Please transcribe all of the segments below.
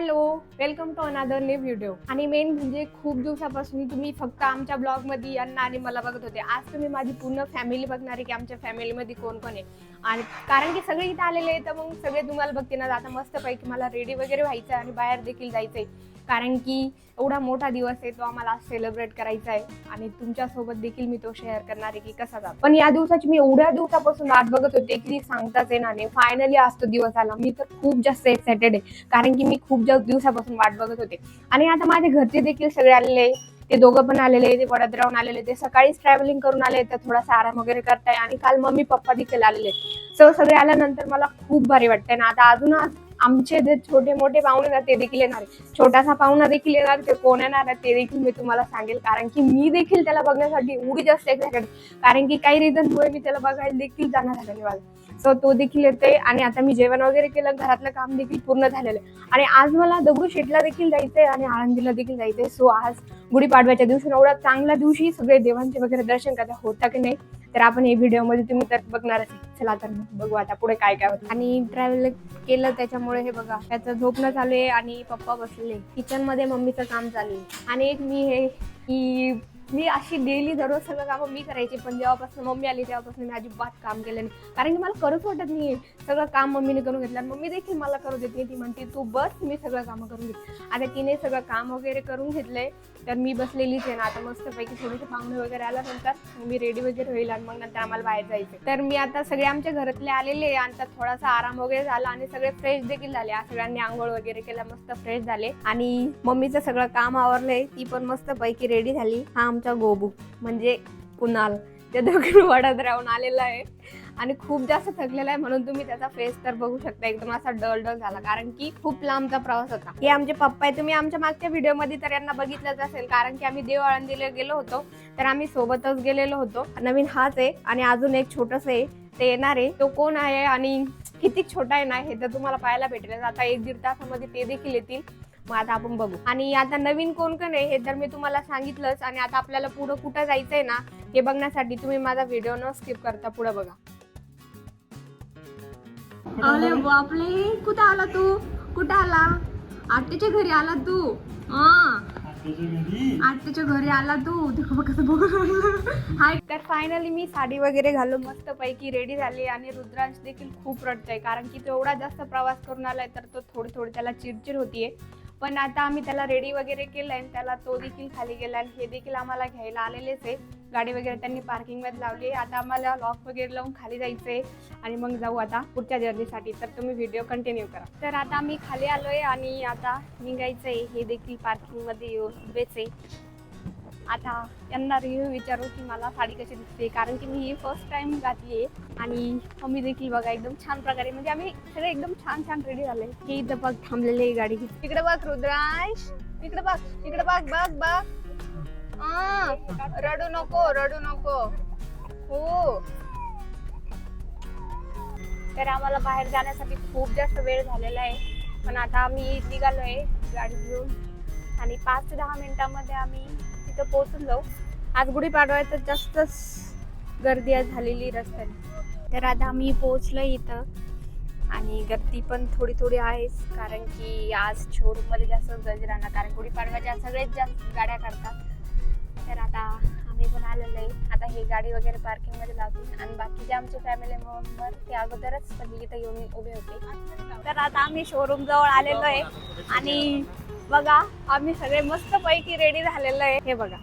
Hello, welcome to another new video. आणि main म्हणजे खूप दिवसापासून तुम्ही फक्त आमच्या ब्लॉग मध्ये यांना आणि मला बघत होते. आज तुम्ही माझी पूर्ण फॅमिली बघणार आहे की आमच्या फॅमिलीमध्ये कोण कोण आहे. आणि कारण की सगळे इथे आलेले आहेत तर मग सगळे तुम्हाला बघते ना. आता मस्त पैकी मला रेडी वगैरे व्हायचं आणि बाहेर देखील जायचंय, कारण की एवढा मोठा दिवस आहे तो आम्हाला सेलिब्रेट करायचा आहे आणि तुमच्यासोबत देखील मी तो शेअर करणार आहे की कसा जातो. पण या दिवसाची मी एवढ्या दिवसापासून वाट बघत होते की सांगताच येणार नाही. फायनली आज तो दिवस आला. मी तर खूप जास्त एक्साइटेड आहे, कारण की मी खूप दिवसापासून वाट बघत होते. आणि आता माझे घरचे देखील सगळे आलेले, ते दोघं पण आलेले, ते वडोदराहून आलेले, ते सकाळीच ट्रॅव्हलिंग करून आले तर थोडासा आराम वगैरे करताय. आणि काल मम्मी पप्पा देखील आलेले. सगळे आल्यानंतर मला खूप भारी वाटतंय ना. आता अजून आमचे जे छोटे मोठे पाहुणे ना ते देखील येणार आहे. छोटासा पाहुणा देखील येणार, ते कोण येणार आहे ते देखील मी तुम्हाला सांगेल, कारण की मी देखील त्याला बघण्यासाठी एवढी जास्त एक्साइटेड, कारण की काही रिझनमुळे मी त्याला बघायला देखील जाणार झालेले मला. तो देखील येते. आणि आता मी जेवण वगैरे केलं, घरातलं काम देखील पूर्ण झालेलं आहे. आणि आज मला दगडूशेठला देखील जायचंय आणि आळंदीला देखील जायचंय. आज गुढीपाडव्याच्या दिवशी एवढ्या चांगल्या दिवशी सगळे देवांचे वगैरे दर्शन करता होता की नाही तर आपण हे व्हिडिओ मध्ये तुम्ही तर बघणारच. चला तर बघू आता पुढे काय काय होतं. आणि ट्रॅव्हल केलं त्याच्यामुळे हे बघा, त्याचं झोपणं चालू आहे आणि पप्पा बसले किचन मध्ये, मम्मीचं काम चालू आहे. आणि एक मी हे की मी अशी डेली दररोज सगळं काम मी करायची, पण जेव्हापासून मम्मी आली तेव्हापासून मी अजिबात काम केलं नाही, कारण की मला करूच वाटत नाही. सगळं काम मम्मीने करून घेतलं. मम्मी देखील मला करू देत नाही. ती म्हणते तू बस, मी सगळं काम करून घेते. आता तिने सगळं काम वगैरे करून घेतलंय तर मी बसलेलीच आहे ना. आता मस्तपैकी थोडेसे पाहुणे वगैरे आल्यानंतर मी रेडी वगैरे होईल आणि मग नंतर आम्हाला बाहेर जायचं. तर मी आता सगळे आमच्या घरातले आलेले आणि आता थोडासा आराम वगैरे झाला आणि सगळे फ्रेश देखील झाले. सगळ्यांनी आंघोळ वगैरे केला, मस्त फ्रेश झाले. आणि मम्मीचं सगळं काम आवरलंय, ती पण मस्त पैकी रेडी झाली. हा आमचा गोबू म्हणजे कुणाल, त्या दोघांनी वडोदराहून आलेला आहे आणि खूप जास्त थकलेला आहे, म्हणून तुम्ही त्याचा फेस तर बघू शकता, एकदम असा डल झाला, कारण की खूप लांबचा प्रवास होता. हे आमचे पप्पा आहे. तुम्ही आमच्या मागच्या व्हिडिओ मध्ये तर यांना बघितलंच असेल, कारण की आम्ही देव आळंदीला गेलो होतो तर आम्ही सोबतच गेलेलो होतो. नवीन हाच आहे आणि अजून एक छोटस आहे, ते येणार आहे. तो कोण आहे आणि किती छोटा आहे ना हे तर तुम्हाला पाहायला भेटेल. आता 1-1.5 तासामध्ये ते देखील येतील. मग आता आपण बघू. आणि आता नवीन कोण कोण आहे हे तर मी तुम्हाला सांगितलंच. आणि आता आपल्याला पुढे कुठं जायचंय ना हे बघण्यासाठी तुम्ही माझा व्हिडिओ न स्किप करता पुढे बघा. अरे बापले, कुठं आला तू? कुठं आला? आत्याच्या घरी आला तू? आत्याच्या घरी आला तू? कसं बघू. हाय. तर फायनली मी साडी वगैरे घालून मस्त पैकी रेडी झाली. आणि रुद्रांश देखील खूप रडतोय, कारण की तो एवढा जास्त प्रवास करून आलाय तर तो थोडी त्याला चिडचिड होतीये. पण आता आम्ही त्याला रेडी वगैरे केलंय आणि त्याला तो देखील खाली गेला. आणि हे देखील आम्हाला घ्यायला आलेलेच आहे. गाडी वगैरे त्यांनी पार्किंग मध्ये लावली. आता आम्हाला लॉक वगैरे लावून खाली जायचंय आणि मग जाऊ आता पुढच्या जर्नीसाठी. तर तुम्ही व्हिडिओ कंटिन्यू करा. तर आता आम्ही खाली आलोय आणि आता निघायचंय. हे देखील पार्किंग मध्ये उभेच आहे. आता त्यांना रिव्ह्यू विचारू की मला साडी कशी दिसते, कारण की मी ही फर्स्ट टाइम घातली आहे. आणि मम्मी देखील बघा एकदम छान प्रकारे, म्हणजे आम्ही सगळे एकदम छान रेडी झाले. हे इथं बघ थांबलेले आहे गाडी. तिकडे बघ रुद्रांश, इकडे बघ, इकडे बघ. रडू नको हो. तर आम्हाला बाहेर जाण्यासाठी खूप जास्त वेळ झालेला आहे, पण आता आम्ही निघालोय गाडी घेऊन आणि 5 ते 10 मिनिटांमध्ये आम्ही तिथं पोहोचून जाऊ. आज गुढीपाडवा आहे तर जास्तच गर्दी झालेली रस्त्याने. तर आता आम्ही पोहोचलोय इथं आणि गर्दी पण थोडी आहेच, कारण की आज शोरूम मध्ये जास्त गर्दी राहणार, कारण गुढीपाडव्याच्या सगळ्यात जास्त गाड्या करतात. तर आता आम्ही पण आलेलो आहे. आता ही गाडी वगैरे पार्किंग मध्ये लावतील आणि बाकीचे आमचे फॅमिली मेंबर ते अगोदरच सगळी इथं येऊन उभे होते. तर आता आम्ही शोरूम जवळ आलेलो आहे आणि बघा आम्ही सगळे मस्त पैकी रेडी झालेलो आहे. हे बघा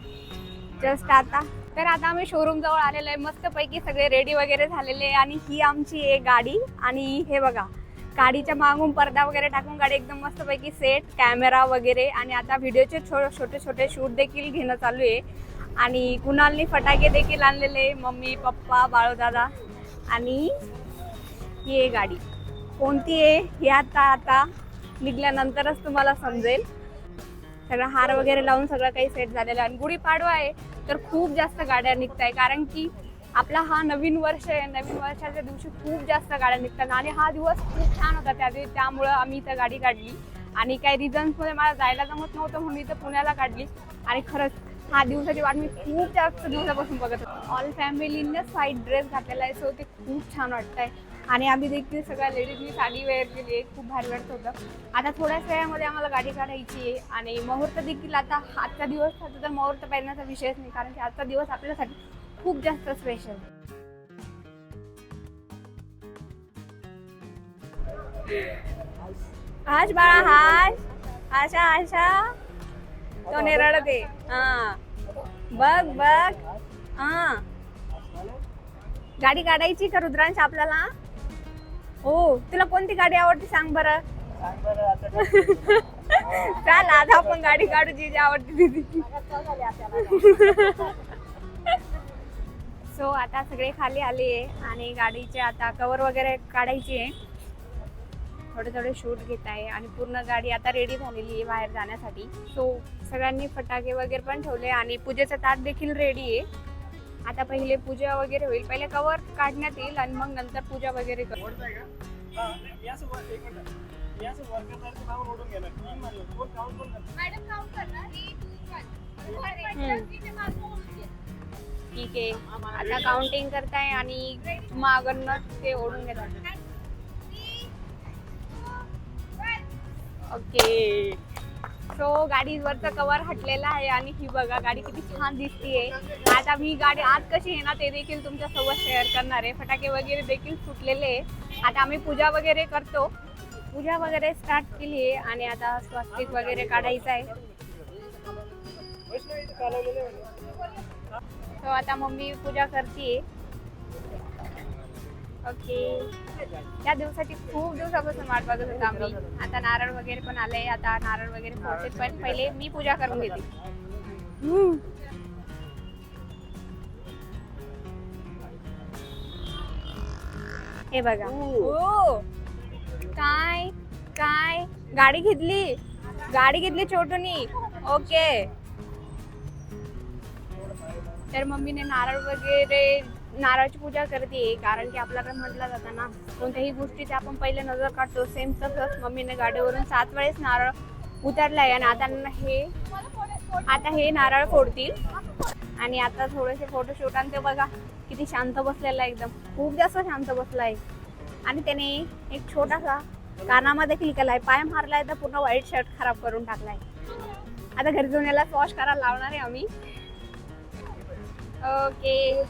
जस्ट आता. तर आता आम्ही शोरूम जवळ आलेलो आहे, मस्त पैकी सगळे रेडी वगैरे झालेले आहे. आणि ही आमची एक गाडी आणि हे बघा गाडीच्या मागून पडदा वगैरे टाकून गाडी एकदम मस्त पैकी सेट, कॅमेरा वगैरे. आणि आता व्हिडिओचे छोटे शूट देखील घेणं चालू आहे. आणि कुणालनी फटाके देखील आणलेले, मम्मी पप्पा बाळूदादा. आणि ही एक गाडी कोणती आहे हे आता निघल्यानंतरच तुम्हाला समजेल. सगळं हार वगैरे लावून सगळं काही सेट झालेलं आहे. आणि गुढीपाडवा आहे तर खूप जास्त गाड्या निघत आहे, कारण की आपला हा नवीन वर्ष आहे. नवीन वर्षाच्या दिवशी खूप जास्त गाड्या निघतात आणि हा दिवस खूप छान होता त्यामुळं आम्ही इथं गाडी काढली. आणि काही रिझन्समुळे मला जायला जमत नव्हतं म्हणून इथं पुण्याला काढली. आणि खरंच हा दिवसाची वाट मी खूप जास्त दिवसापासून बघत होते. ऑल फॅमिलीने व्हाईट ड्रेस घातलेला आहे, सो ते खूप छान वाटतंय. आणि आम्ही देखील सगळ्या लेडीजनी साडी वेअर केली आहे. खूप भारी वाटत होतं. आता थोड्याच वेळामध्ये आम्हाला गाडी काढायची आहे आणि मुहूर्त देखील आता आजचा दिवस तर मुहूर्त पाहण्याचा विषयच नाही, कारण की आजचा दिवस आपल्यासाठी खूप जास्त स्पेशल. हाश बाळा हाश. आशा आशा तो रडते. हा बघ बघ. हा गाडी काढायची का रुद्रांश आपल्याला? हो, तुला कोणती गाडी आवडते सांग बरं. चाल आता आपण गाडी काढू जी आवडते ती. सो आता सगळे खाली आले आणि गाडीचे आता कवर वगैरे काढायची आहे. थोडे थोडे शूट घेत आहे आणि पूर्ण गाडी आता रेडी झालेली आहे बाहेर जाण्यासाठी. सो सगळ्यांनी फटाके वगैरे पण ठेवले आणि पूजेचं ताट देखील रेडी आहे. आता पहिले पूजा वगैरे होईल, पहिले कवर काढण्यात येईल आणि मग नंतर पूजा वगैरे करू. ठीक आहे, आता काउंटिंग करताय आणि मागणं ते ओढून घेतात. ओके, सो गाडीवरचं कवर हटलेलं आहे आणि ही बघा गाडी किती छान दिसतीये. आता मी गाडी आत कशी आहे ना ते देखील तुमच्या सोबत शेअर करणार आहे. फटाके वगैरे देखील सुटलेले आहे. आता आम्ही पूजा वगैरे करतो. पूजा वगैरे स्टार्ट केली आहे आणि आता स्वस्तिक वगैरे काढायचं आहे. तो आता मम्मी पूजा करते. ओके, त्या दिवसाची खूप दिवसापासून वाट बघत होतो आम्ही. आता नारळ वगैरे पण आलंय, आता नारळ वगैरे फोडते, पण पहिले मी पूजा करून घेते. हे बघा. हो, काय काय गाडी घेतली छोटूनी. ओके, तर मम्मीने नारळाची पूजा करते, कारण की आपल्याकडे म्हटलं जातं ना कोणत्याही गोष्टीची आपण पहिले नजर काढतो. सेम तसंच मम्मीने गाडीवरून 7 वेळेस नारळ उतरलाय आणि आता हे नारळ फोडतील आणि आता थोडेसे फोटोशूट. आणि ते बघा किती शांत बसलेला आहे, एकदम खूप जास्त शांत बसलाय. आणि त्याने एक छोटासा कानामध्ये देखील केलाय, पाय मारलाय तर पूर्ण व्हाईट शर्ट खराब करून टाकलाय. आता घरी जाऊन याला वॉश करायला लावणार आहे आम्ही. ओके,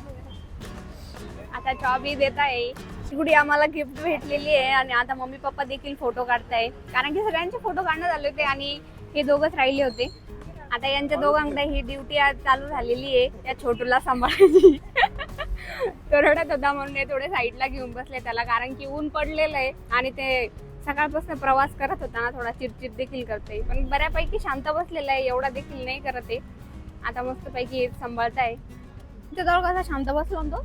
आता चॉबी देत आहे. गुडी आम्हाला गिफ्ट भेटलेली आहे आणि आता मम्मी पप्पा देखील फोटो काढताय, कारण की सगळ्यांचे फोटो काढण्यात आले होते आणि हे दोघंच राहिले होते. आता यांच्या दोघांकडे ही ड्युटी आज चालू झालेली आहे, त्या छोटूला सांभाळायची. तो रडत होता म्हणून हे थोडे साईडला घेऊन बसले त्याला, कारण की ऊन पडलेलं आहे आणि ते सकाळपासून प्रवास करत होता ना, थोडा चिडचिड देखील करते. पण बऱ्यापैकी शांत बसलेला आहे, एवढा देखील नाही करत आहे. आता मस्तपैकी सांभाळताय. ते जवळ कसा शांत बसलो तो.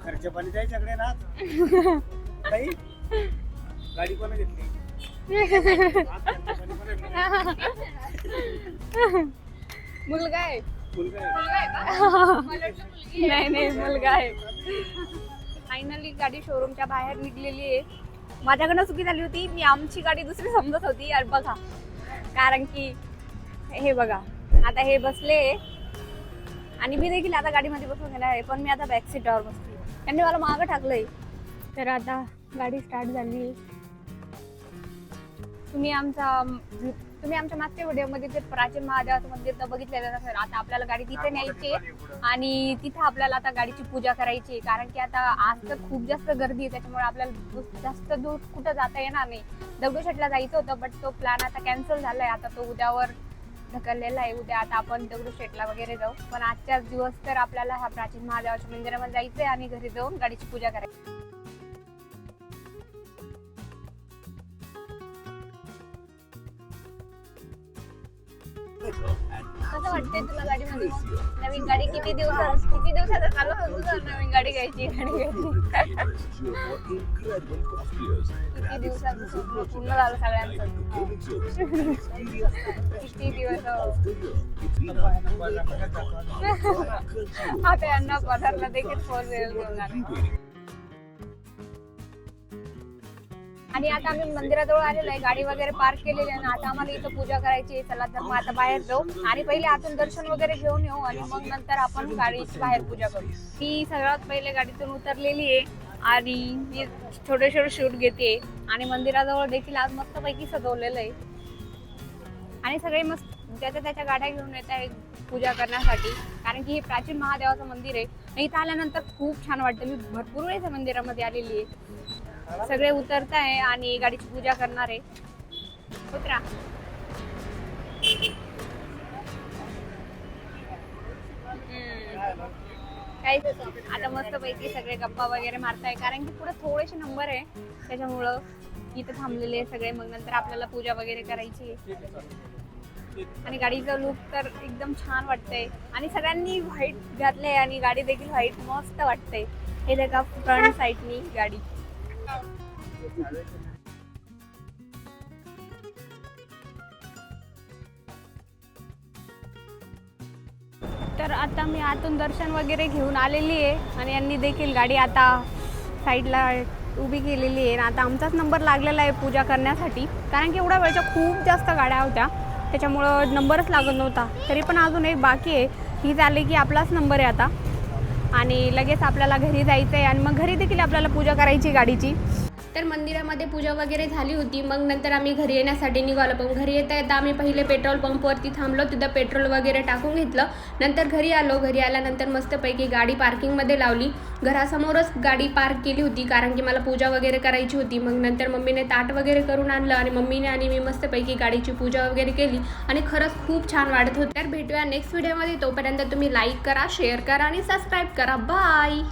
खर्च पाणी जाय सगळे ना. गाडी कोण घेतली? मुलगा आहे. नाही मुलगा आहे. फायनली गाडी शोरूमच्या बाहेर निघलेली आहे. माझ्याकडनं चुकी झाली होती, मी आमची गाडी दुसरी समजत होती. अरे बघा, कारण की हे बघा आता हे बसले आणि मी देखील आता गाडीमध्ये बसून गेला आहे, पण मी आता बॅक सीटावर बसते. त्यांनी मला मागं टाकलंय. तर आता गाडी स्टार्ट झाली. तुम्ही आमच्या मागच्या व्हिडिओमध्ये ते प्राचीन महादेवाचं मंदिर तर बघितलेलं असेल. आता आपल्याला गाडी तिथे न्यायची आणि तिथे आपल्याला आता गाडीची पूजा करायची, कारण की आता आज तर खूप जास्त गर्दी आहे, त्याच्यामुळे आपल्याला जास्त दूर कुठं जाता येणार नाही. दगडूशेठला जायचं होतं, बट तो प्लॅन आता कॅन्सल झालाय. आता तो उद्यावर ढकललेला आहे. उद्या आता आपण दगडूशेठला वगैरे जाऊ, पण आजच्याच दिवस तर आपल्याला ह्या प्राचीन महादेवाच्या मंदिरामध्ये जायचंय आणि घरी जाऊन गाडीची पूजा करायची. कसं वाटतंय तुला गाडीमध्ये? नवीन गाडी किती दिवसाचा चालू होतो नवीन गाडी घ्यायची. किती दिवसाचं पूर्ण झालं सगळ्यांचं. किती दिवस आता यांना पदार्थ देखील 4 व्हीलर घेऊन जाणार. आणि आता आम्ही मंदिराजवळ आलेलो आहे, गाडी वगैरे पार्क केलेली आहे. आता आम्हाला इथं पूजा करायची. चला तर मग आता बाहेर जाऊ आणि पहिले आतून दर्शन वगैरे घेऊन येऊ आणि मग नंतर आपण गाडीची बाहेर पूजा करू. ती सगळ्यात पहिले गाडीतून उतरलेली आहे आणि मी छोटे छोटे शूट घेते आणि मंदिराजवळ देखील आज मस्तपैकी सजवलेलं आहे आणि सगळे मस्त ज्याच्या त्याच्या गाड्या घेऊन येत आहे पूजा करण्यासाठी, कारण की हे प्राचीन महादेवाचं मंदिर आहे. इथं आल्यानंतर खूप छान वाटतं. मी भरपूर वेळेस मंदिरामध्ये आलेली आहे. सगळे उतरत आहे आणि गाडीची पूजा करणार आहे. उतरा. काहीच आता मस्तपैकी सगळे गप्पा वगैरे मारताय, कारण की पुढे थोडेसे नंबर आहे त्याच्यामुळं इथं थांबलेले आहे सगळे. मग नंतर आपल्याला पूजा वगैरे करायची आहे. आणि गाडीचं लुक तर एकदम छान वाटतंय आणि सगळ्यांनी व्हाईट घातले आणि गाडी देखील व्हाईट मस्त वाटते. हे देखा फ्रंट साईडनी गाडी. तर आता मी आतून दर्शन वगैरे घेऊन आलेली आहे आणि यांनी देखील गाडी आता साईडला उभी केलेली आहे. आता आमचाच नंबर लागलेला आहे पूजा करण्यासाठी, कारण की एवढ्या वेळच्या खूप जास्त गाड्या होत्या त्याच्यामुळं नंबरच लागत नव्हता. तरी पण अजून एक बाकी आहे, ही झाली की आपलाच नंबर आहे आता आणि लगेच आपल्याला घरी जायचं आहे आणि मग घरी देखील आपल्याला पूजा करायची गाडीची. तर मंदिरामध्ये पूजा वगैरे झाली होती. मग नंतर आम्ही घरी येण्यासाठी निघालो. पण घरी येता येता आम्ही पहिले पेट्रोल पंपवरती थांबलो, तिथं पेट्रोल वगैरे टाकून घेतलं. नंतर घरी आलो. घरी आल्यानंतर मस्तपैकी गाडी पार्किंगमध्ये लावली. घरासमोरच गाडी पार्क केली होती, कारण की मला पूजा वगैरे करायची होती. मग नंतर मम्मीने ताट वगैरे करून आणलं आणि मम्मीने आणि मी मस्तपैकी गाडीची पूजा वगैरे केली आणि खरंच खूप छान वाटत होतं. तर भेटूया नेक्स्ट व्हिडिओमध्ये. तोपर्यंत तुम्ही लाईक करा, शेअर करा आणि सबस्क्राईब करा. बाय.